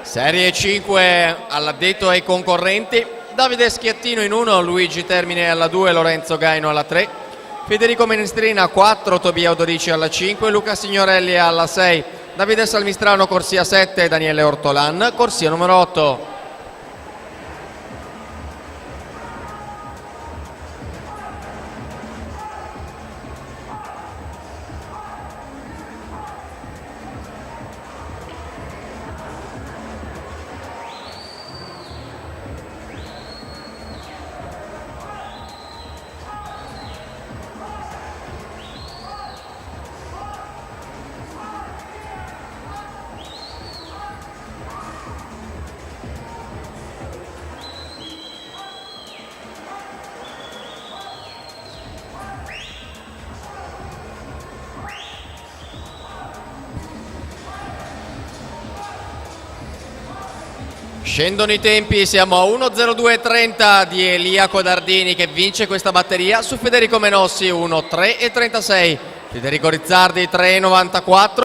Serie 5 all'addetto ai concorrenti: Davide Schiattino in 1, Luigi Termine alla 2, Lorenzo Gaino alla 3, Federico Menestrina 4, Tobia Odorici alla 5, Luca Signorelli alla 6, Davide Salmistrano corsia 7, Daniele Ortolan corsia numero 8. Scendono i tempi, siamo a 1:02:30 di Elia Codardini che vince questa batteria su Federico Menossi 1:3:36, Federico Rizzardi 3:94.